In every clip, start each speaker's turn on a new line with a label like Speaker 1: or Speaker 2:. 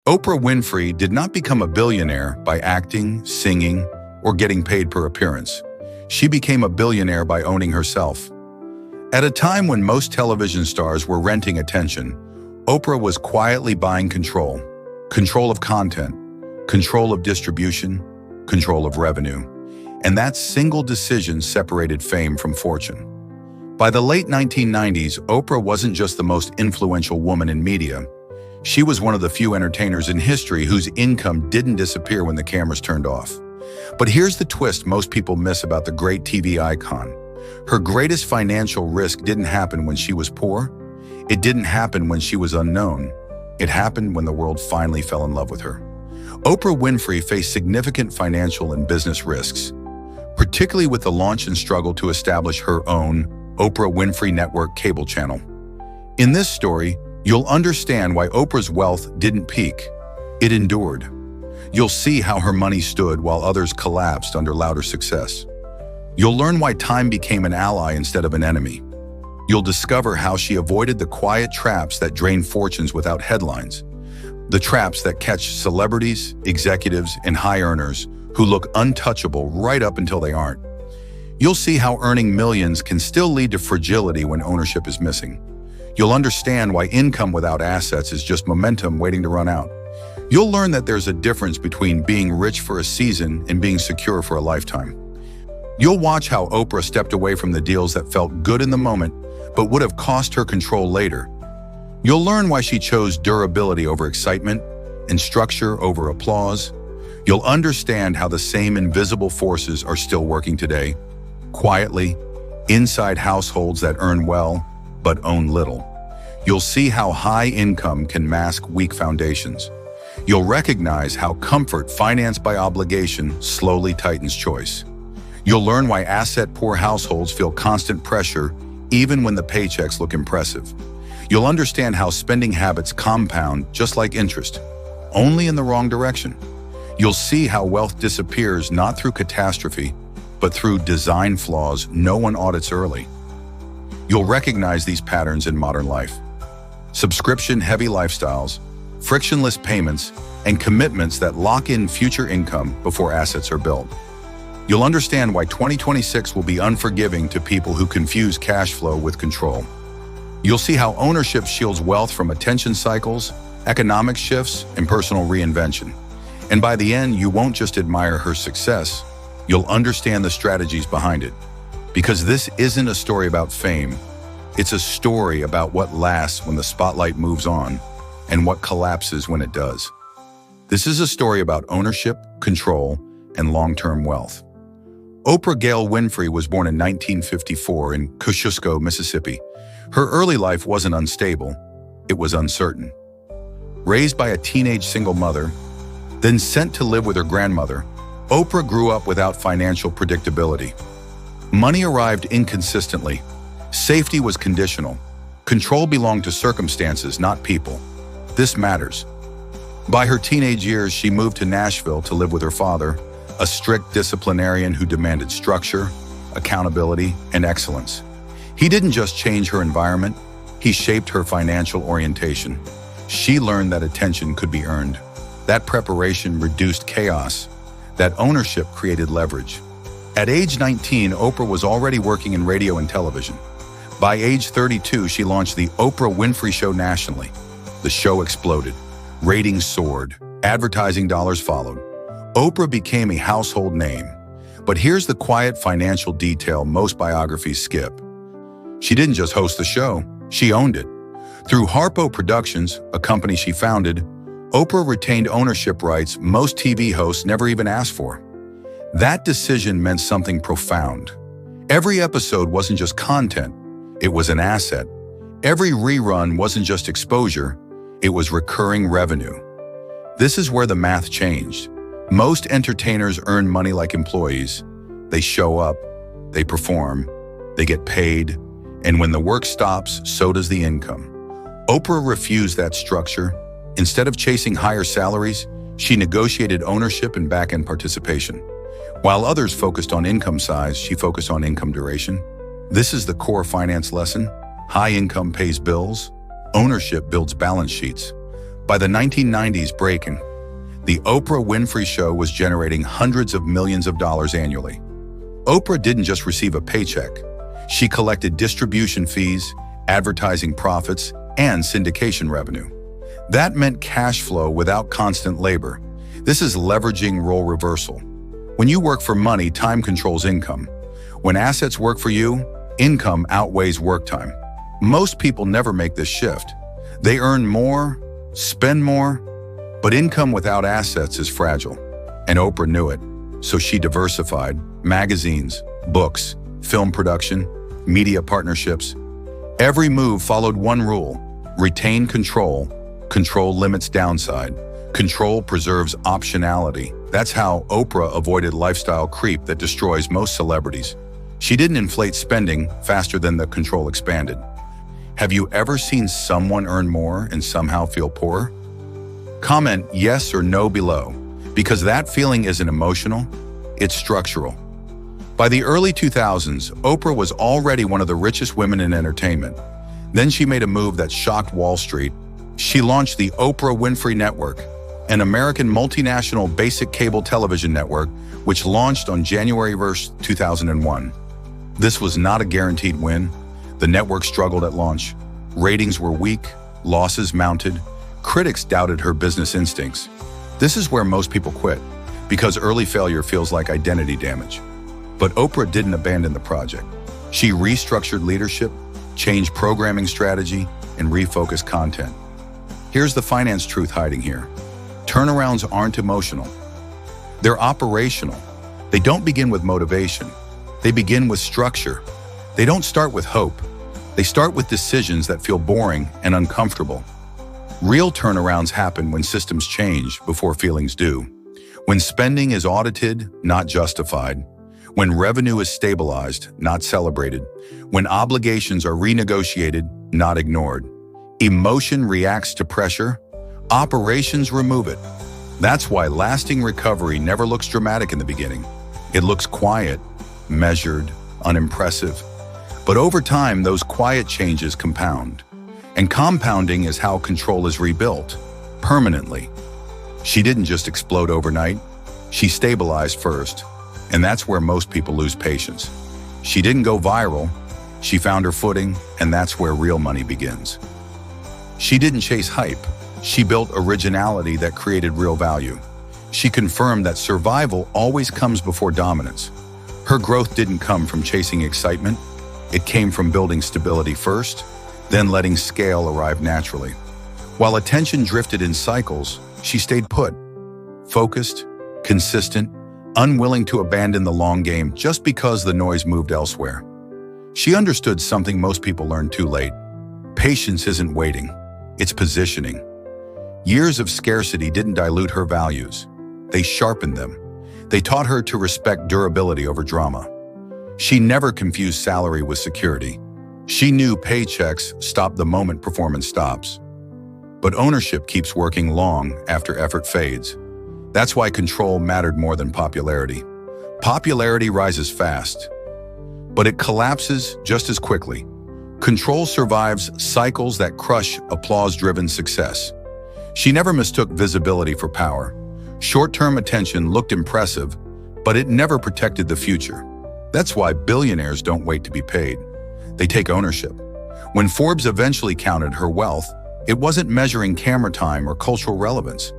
Speaker 1: Oprah Winfrey did not become a billionaire by acting, singing, or getting paid per appearance. She became a billionaire by owning herself. At a time when most television stars were renting attention, Oprah was quietly buying control. Control of content, control of distribution, control of revenue. And that single decision separated fame from fortune. By the late 1990s, Oprah wasn't just the most influential woman in media. She was one of the few entertainers in history whose income didn't disappear when the cameras turned off. But here's the twist most people miss about the great TV icon. Her greatest financial risk didn't happen when she was poor. It didn't happen when she was unknown. It happened when the world finally fell in love with her. Oprah Winfrey faced significant financial and business risks, particularly with the launch and struggle to establish her own Oprah Winfrey Network cable channel. In this story, you'll understand why Oprah's wealth didn't peak. It endured. You'll see how her money stood while others collapsed under louder success. You'll learn why time became an ally instead of an enemy. You'll discover how she avoided the quiet traps that drain fortunes without headlines, the traps that catch celebrities, executives, and high earners who look untouchable right up until they aren't. You'll see how earning millions can still lead to fragility when ownership is missing. You'll understand why income without assets is just momentum waiting to run out. You'll learn that there's a difference between being rich for a season and being secure for a lifetime. You'll watch how Oprah stepped away from the deals that felt good in the moment, but would have cost her control later. You'll learn why she chose durability over excitement and structure over applause. You'll understand how the same invisible forces are still working today, quietly, inside households that earn well, but own little. You'll see how high income can mask weak foundations. You'll recognize how comfort financed by obligation slowly tightens choice. You'll learn why asset-poor households feel constant pressure even when the paychecks look impressive. You'll understand how spending habits compound just like interest, only in the wrong direction. You'll see how wealth disappears not through catastrophe, but through design flaws no one audits early. You'll recognize these patterns in modern life. Subscription-heavy lifestyles, frictionless payments, and commitments that lock in future income before assets are built. You'll understand why 2026 will be unforgiving to people who confuse cash flow with control. You'll see how ownership shields wealth from attention cycles, economic shifts, and personal reinvention. And by the end, you won't just admire her success, you'll understand the strategies behind it. Because this isn't a story about fame, it's a story about what lasts when the spotlight moves on and what collapses when it does. This is a story about ownership, control, and long-term wealth. Oprah Gail Winfrey was born in 1954 in Kosciuszko, Mississippi. Her early life wasn't unstable, it was uncertain. Raised by a teenage single mother, then sent to live with her grandmother, Oprah grew up without financial predictability. Money arrived inconsistently. Safety was conditional. Control belonged to circumstances, not people. This matters. By her teenage years, she moved to Nashville to live with her father, a strict disciplinarian who demanded structure, accountability, and excellence. He didn't just change her environment, he shaped her financial orientation. She learned that attention could be earned. That preparation reduced chaos. That ownership created leverage. At age 19, Oprah was already working in radio and television. By age 32, she launched the Oprah Winfrey Show nationally. The show exploded. Ratings soared. Advertising dollars followed. Oprah became a household name. But here's the quiet financial detail most biographies skip. She didn't just host the show, she owned it. Through Harpo Productions, a company she founded, Oprah retained ownership rights most TV hosts never even asked for. That decision meant something profound. Every episode wasn't just content, it was an asset. Every rerun wasn't just exposure, it was recurring revenue. This is where the math changed. Most entertainers earn money like employees. They show up, they perform, they get paid, and when the work stops, so does the income. Oprah refused that structure. Instead of chasing higher salaries, she negotiated ownership and back-end participation. While others focused on income size, she focused on income duration. This is the core finance lesson. High income pays bills. Ownership builds balance sheets. By the 1990s breaking, the Oprah Winfrey Show was generating hundreds of millions of dollars annually. Oprah didn't just receive a paycheck. She collected distribution fees, advertising profits, and syndication revenue. That meant cash flow without constant labor. This is leveraging role reversal. When you work for money, time controls income. When assets work for you, income outweighs work time. Most people never make this shift. They earn more, spend more, but income without assets is fragile. And Oprah knew it, so she diversified: magazines, books, film production, media partnerships. Every move followed one rule: retain control. Control limits downside. Control preserves optionality. That's how Oprah avoided lifestyle creep that destroys most celebrities. She didn't inflate spending faster than the control expanded. Have you ever seen someone earn more and somehow feel poorer? Comment yes or no below, because that feeling isn't emotional, it's structural. By the early 2000s, Oprah was already one of the richest women in entertainment. Then she made a move that shocked Wall Street. She launched the Oprah Winfrey Network, an American multinational basic cable television network, which launched on January 1st, 2001. This was not a guaranteed win. The network struggled at launch. Ratings were weak, losses mounted. Critics doubted her business instincts. This is where most people quit, because early failure feels like identity damage. But Oprah didn't abandon the project. She restructured leadership, changed programming strategy, and refocused content. Here's the finance truth hiding here. Turnarounds aren't emotional. They're operational. They don't begin with motivation. They begin with structure. They don't start with hope. They start with decisions that feel boring and uncomfortable. Real turnarounds happen when systems change before feelings do. When spending is audited, not justified. When revenue is stabilized, not celebrated. When obligations are renegotiated, not ignored. Emotion reacts to pressure. Operations remove it. That's why lasting recovery never looks dramatic in the beginning. It looks quiet, measured, unimpressive. But over time, those quiet changes compound. And compounding is how control is rebuilt, permanently. She didn't just explode overnight. She stabilized first. And that's where most people lose patience. She didn't go viral. She found her footing, and that's where real money begins. She didn't chase hype. She built originality that created real value. She confirmed that survival always comes before dominance. Her growth didn't come from chasing excitement. It came from building stability first, then letting scale arrive naturally. While attention drifted in cycles, she stayed put, focused, consistent, unwilling to abandon the long game just because the noise moved elsewhere. She understood something most people learn too late. Patience isn't waiting, it's positioning. Years of scarcity didn't dilute her values. They sharpened them. They taught her to respect durability over drama. She never confused salary with security. She knew paychecks stop the moment performance stops. But ownership keeps working long after effort fades. That's why control mattered more than popularity. Popularity rises fast, but it collapses just as quickly. Control survives cycles that crush applause-driven success. She never mistook visibility for power. Short-term attention looked impressive, but it never protected the future. That's why billionaires don't wait to be paid. They take ownership. When Forbes eventually counted her wealth, it wasn't measuring camera time or cultural relevance.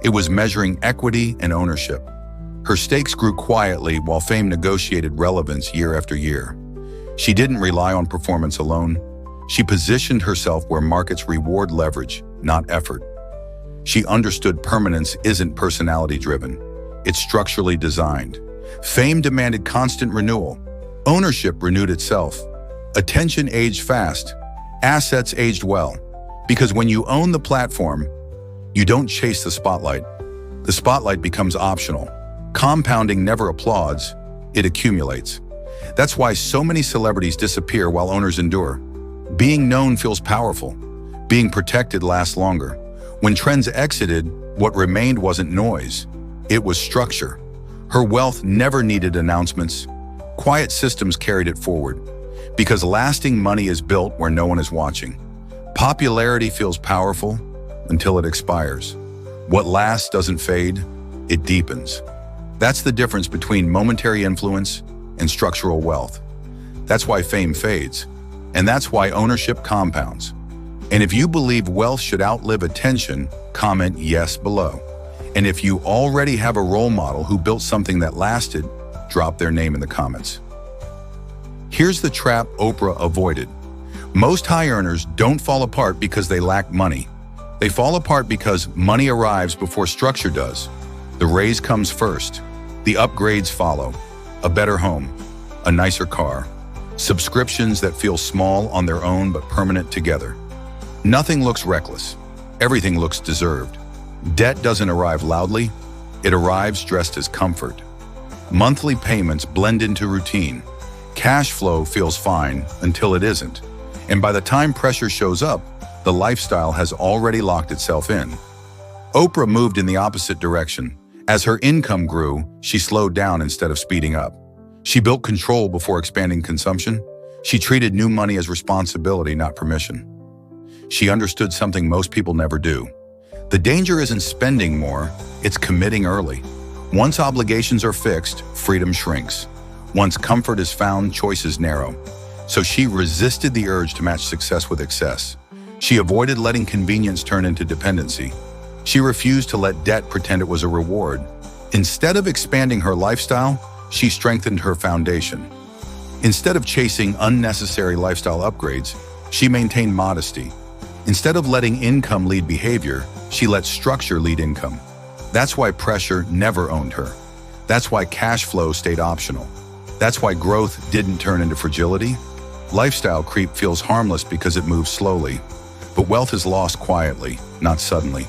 Speaker 1: It was measuring equity and ownership. Her stakes grew quietly while fame negotiated relevance year after year. She didn't rely on performance alone. She positioned herself where markets reward leverage, not effort. She understood permanence isn't personality-driven. It's structurally designed. Fame demanded constant renewal. Ownership renewed itself. Attention aged fast. Assets aged well. Because when you own the platform, you don't chase the spotlight. The spotlight becomes optional. Compounding never applauds, it accumulates. That's why so many celebrities disappear while owners endure. Being known feels powerful. Being protected lasts longer. When trends exited, what remained wasn't noise. It was structure. Her wealth never needed announcements. Quiet systems carried it forward. Because lasting money is built where no one is watching. Popularity feels powerful. until it expires. What lasts doesn't fade, it deepens. That's the difference between momentary influence and structural wealth. That's why fame fades, and that's why ownership compounds. And if you believe wealth should outlive attention, comment yes below. And if you already have a role model who built something that lasted, drop their name in the comments. Here's the trap Oprah avoided. Most high earners don't fall apart because they lack money. They fall apart because money arrives before structure does. The raise comes first. The upgrades follow. A better home, a nicer car, subscriptions that feel small on their own but permanent together. Nothing looks reckless. Everything looks deserved. Debt doesn't arrive loudly. It arrives dressed as comfort. Monthly payments blend into routine. Cash flow feels fine until it isn't. And by the time pressure shows up, the lifestyle has already locked itself in. Oprah moved in the opposite direction. As her income grew, she slowed down instead of speeding up. She built control before expanding consumption. She treated new money as responsibility, not permission. She understood something most people never do. The danger isn't spending more, it's committing early. Once obligations are fixed, freedom shrinks. Once comfort is found, choices narrow. So she resisted the urge to match success with excess. She avoided letting convenience turn into dependency. She refused to let debt pretend it was a reward. Instead of expanding her lifestyle, she strengthened her foundation. Instead of chasing unnecessary lifestyle upgrades, she maintained modesty. Instead of letting income lead behavior, she let structure lead income. That's why pressure never owned her. That's why cash flow stayed optional. That's why growth didn't turn into fragility. Lifestyle creep feels harmless because it moves slowly, but wealth is lost quietly, not suddenly.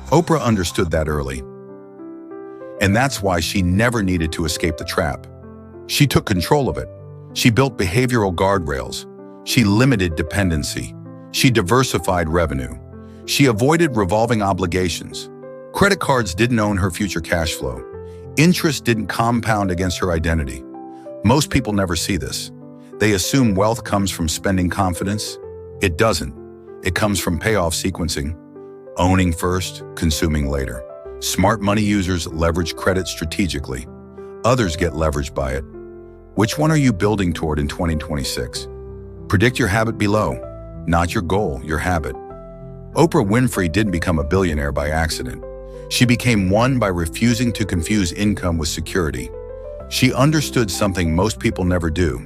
Speaker 1: Oprah understood that early. And that's why she never needed to escape the trap. She took control of it. She built behavioral guardrails. She limited dependency. She diversified revenue. She avoided revolving obligations. Credit cards didn't own her future cash flow. Interest didn't compound against her identity. Most people never see this. They assume wealth comes from spending confidence. It doesn't. It comes from payoff sequencing. Owning first, consuming later. Smart money users leverage credit strategically. Others get leveraged by it. Which one are you building toward in 2026? Predict your habit below. Not your goal, your habit. Oprah Winfrey didn't become a billionaire by accident. She became one by refusing to confuse income with security. She understood something most people never do.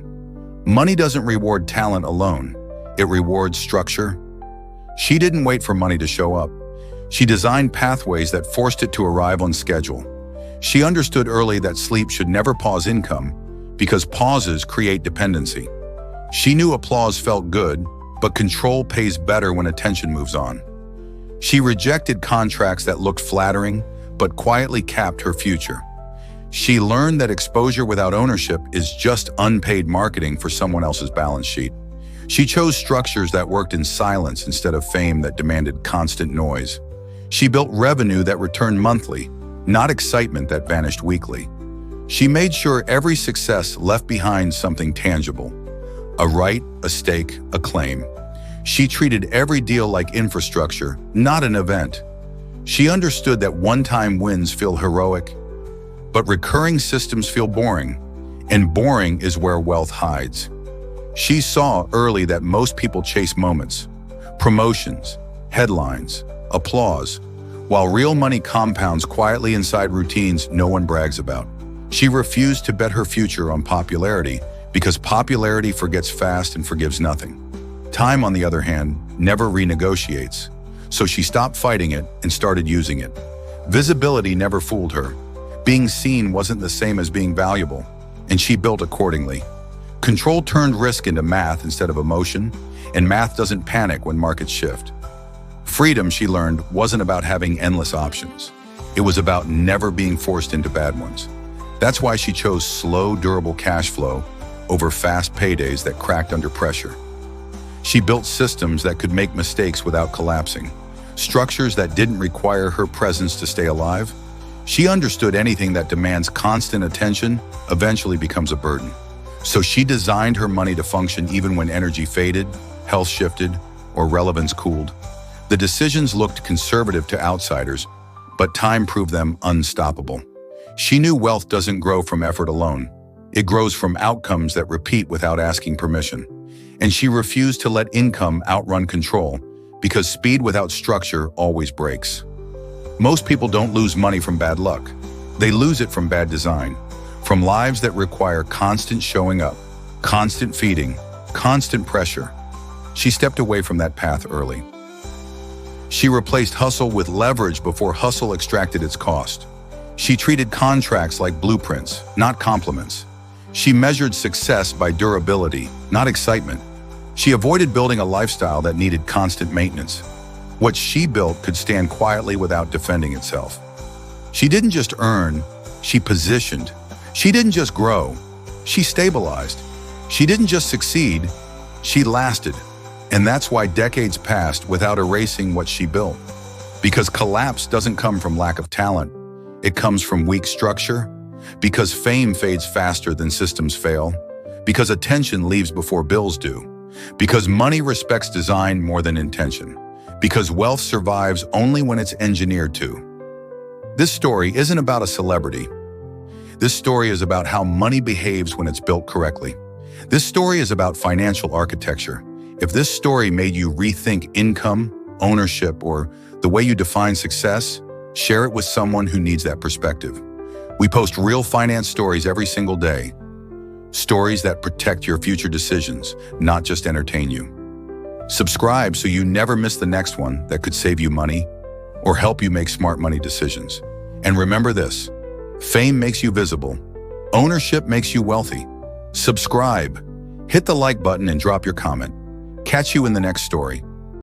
Speaker 1: Money doesn't reward talent alone. It rewards structure. She didn't wait for money to show up. She designed pathways that forced it to arrive on schedule. She understood early that sleep should never pause income because pauses create dependency. She knew applause felt good, but control pays better when attention moves on. She rejected contracts that looked flattering, but quietly capped her future. She learned that exposure without ownership is just unpaid marketing for someone else's balance sheet. She chose structures that worked in silence instead of fame that demanded constant noise. She built revenue that returned monthly, not excitement that vanished weekly. She made sure every success left behind something tangible. A right, a stake, a claim. She treated every deal like infrastructure, not an event. She understood that one-time wins feel heroic, but recurring systems feel boring, and boring is where wealth hides. She saw early that most people chase moments, promotions, headlines, applause, while real money compounds quietly inside routines no one brags about. She refused to bet her future on popularity because popularity forgets fast and forgives nothing. Time, on the other hand, never renegotiates, so she stopped fighting it and started using it. Visibility never fooled her. Being seen wasn't the same as being valuable, and she built accordingly. Control turned risk into math instead of emotion, and math doesn't panic when markets shift. Freedom, she learned, wasn't about having endless options. It was about never being forced into bad ones. That's why she chose slow, durable cash flow over fast paydays that cracked under pressure. She built systems that could make mistakes without collapsing, structures that didn't require her presence to stay alive. She understood anything that demands constant attention eventually becomes a burden. So she designed her money to function even when energy faded, health shifted, or relevance cooled. The decisions looked conservative to outsiders, but time proved them unstoppable. She knew wealth doesn't grow from effort alone. It grows from outcomes that repeat without asking permission. And she refused to let income outrun control, because speed without structure always breaks. Most people don't lose money from bad luck. They lose it from bad design, from lives that require constant showing up, constant feeding, constant pressure. She stepped away from that path early. She replaced hustle with leverage before hustle extracted its cost. She treated contracts like blueprints, not compliments. She measured success by durability, not excitement. She avoided building a lifestyle that needed constant maintenance. What she built could stand quietly without defending itself. She didn't just earn, she positioned. She didn't just grow, she stabilized. She didn't just succeed, she lasted. And that's why decades passed without erasing what she built. Because collapse doesn't come from lack of talent. It comes from weak structure. Because fame fades faster than systems fail. Because attention leaves before bills do. Because money respects design more than intention. Because wealth survives only when it's engineered to. This story isn't about a celebrity. This story is about how money behaves when it's built correctly. This story is about financial architecture. If this story made you rethink income, ownership, or the way you define success, share it with someone who needs that perspective. We post real finance stories every single day. Stories that protect your future decisions, not just entertain you. Subscribe so you never miss the next one that could save you money or help you make smart money decisions. And remember this, fame makes you visible. Ownership makes you wealthy. Subscribe, hit the like button and drop your comment. Catch you in the next story.